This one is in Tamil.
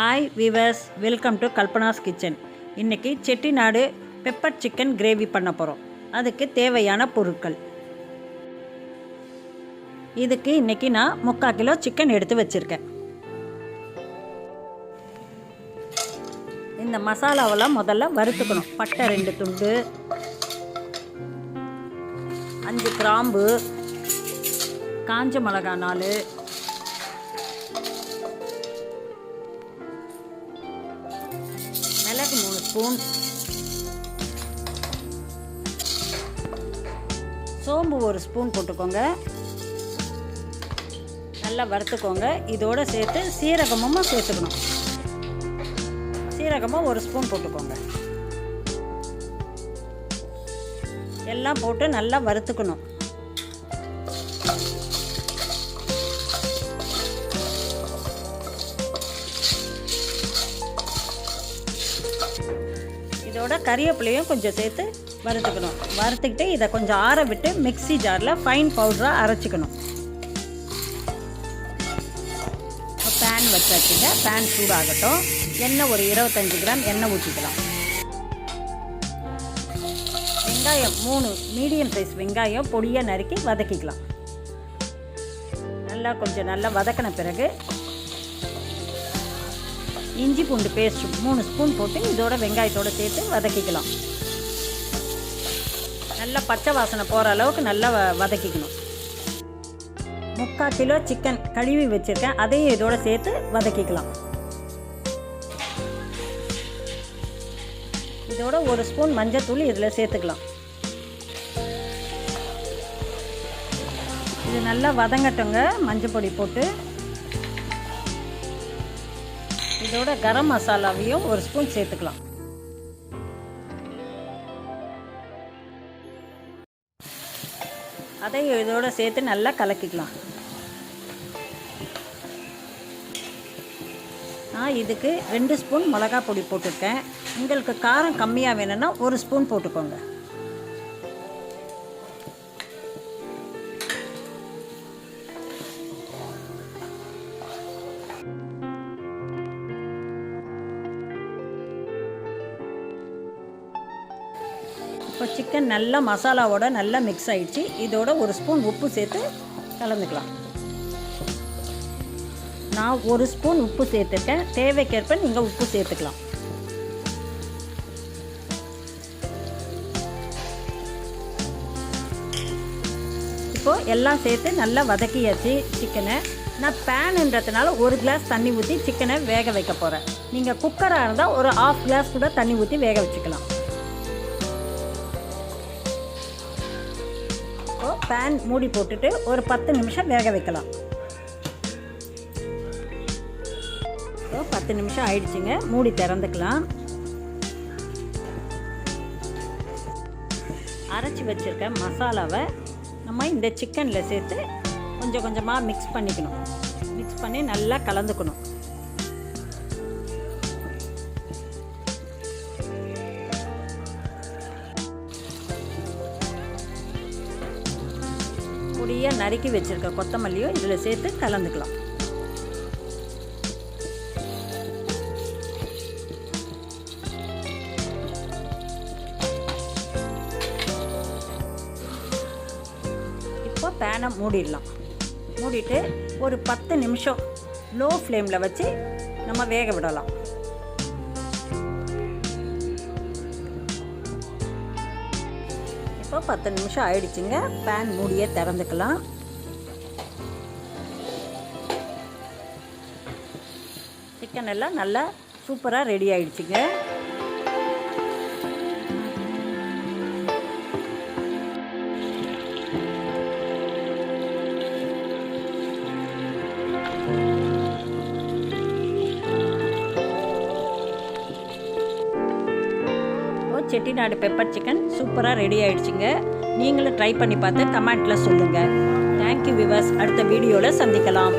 Hi viewers, welcome to Kalpana's kitchen. இன்றைக்கி செட்டிநாடு பெப்பர் சிக்கன் கிரேவி பண்ண போகிறோம். அதுக்கு தேவையான பொருட்கள். இதுக்கு இன்றைக்கி நான் 3/4 கிலோ சிக்கன் எடுத்து வச்சுருக்கேன். இந்த மசாலாவெல்லாம் முதல்ல வறுத்துக்கணும். பட்டை 2 துண்டு, 5 கிராம்பு, காஞ்ச மிளகா 4, மிளகு 3 ஸ்பூன், சோம்பு 1 ஸ்பூன் போட்டுக்கோங்க. நல்லா வறுத்துக்கோங்க. இதோடு சேர்த்து சீரகமும் சேர்த்துக்கணும். சீரகமும் 1 ஸ்பூன் போட்டுக்கோங்க. எல்லாம் போட்டு நல்லா வறுத்துக்கணும். இதோட கறிவேப்பிலையும் கொஞ்சம் சேர்த்து வறுத்துக்கணும். வறுத்துக்கிட்டு இதை கொஞ்சம் ஆற விட்டு மிக்ஸி ஜாரில் ஃபைன் பவுடராக அரைச்சிக்கணும். பேன் வச்சாச்சுங்க. பேன் சூடாகட்டும். எண்ணெய் ஒரு 25 கிராம் எண்ணெய் ஊற்றிக்கலாம். வெங்காயம் 3 மீடியம் சைஸ் வெங்காயம் பொடியாக நறுக்கி வதக்கிக்கலாம். நல்லா வதக்கின பிறகு இஞ்சி பூண்டு பேஸ்ட் 3 ஸ்பூன் போட்டு இதோட வெங்காயத்தோடு சேர்த்து வதக்கிக்கலாம். நல்லா பச்சை வாசனை போகிற அளவுக்கு நல்லா வதக்கிக்கணும். 3/4 கிலோ சிக்கன் கழுவி வச்சுருக்கேன். அதையும் இதோட சேர்த்து வதக்கிக்கலாம். இதோட 1 ஸ்பூன் மஞ்சத்தூள் இதில் சேர்த்துக்கலாம். இது நல்லா வதங்கட்டுங்க. மஞ்சள் பொடி போட்டு இதோட கரம் மசாலாவையும் 1 ஸ்பூன் சேர்த்துக்கலாம். அதையும் இதோட சேர்த்து நல்லா கலக்கிக்கலாம். நான் இதுக்கு 2 ஸ்பூன் மிளகாய் பொடி போட்டிருக்கேன். உங்களுக்கு காரம் கம்மியாக வேணும்னா 1 ஸ்பூன் போட்டுக்கோங்க. இப்போ சிக்கன் நல்லா மசாலாவோட நல்லா மிக்ஸ் ஆகிடுச்சு. இதோட 1 ஸ்பூன் உப்பு சேர்த்து கலந்துக்கலாம். நான் 1 ஸ்பூன் உப்பு சேர்த்துருக்கேன். தேவைக்கேற்ப நீங்கள் உப்பு சேர்த்துக்கலாம். இப்போது எல்லாம் சேர்த்து நல்லா வதக்கியாச்சு சிக்கனை. நான் பேனுன்றதுனால 1 கிளாஸ் தண்ணி ஊற்றி சிக்கனை வேக வைக்க போகிறேன். நீங்கள் குக்கராக இருந்தால் ஒரு 1/2 கிளாஸ் கூட தண்ணி ஊற்றி வேக வச்சுக்கலாம். பேன் மூடி போட்டுட்டு ஒரு 10 நிமிஷம் வேக வைக்கலாம். 10 நிமிஷம் ஆயிடுச்சுங்க. மூடி திறந்துக்கலாம். அரைச்சி வச்சுருக்க மசாலாவை நம்ம இந்த சிக்கனில் சேர்த்து கொஞ்சம் கொஞ்சமாக மிக்ஸ் பண்ணிக்கணும். மிக்ஸ் பண்ணி நல்லா கலந்துக்கணும். பொடியாக நறுக்கி வச்சுருக்க கொத்தமல்லியும் இதில் சேர்த்து கலந்துக்கலாம். இப்போ பேனை மூடிடலாம். மூடிட்டு ஒரு 10 நிமிஷம் லோ ஃப்ளேமில் வச்சு நம்ம வேக விடலாம். இப்போ 10 நிமிஷம் ஆயிடுச்சுங்க. பேன் மூடியே திறந்துக்கலாம். சிக்கன் எல்லாம் நல்லா சூப்பராக ரெடி ஆயிடுச்சுங்க. செட்டிநாடு பெப்பர் சிக்கன் சூப்பராக ரெடி ஆகிடுச்சிங்க. நீங்களும் ட்ரை பண்ணி பார்த்து கமெண்ட்டில் சொல்லுங்கள். Thank you viewers. அடுத்த வீடியோவில் சந்திக்கலாம்.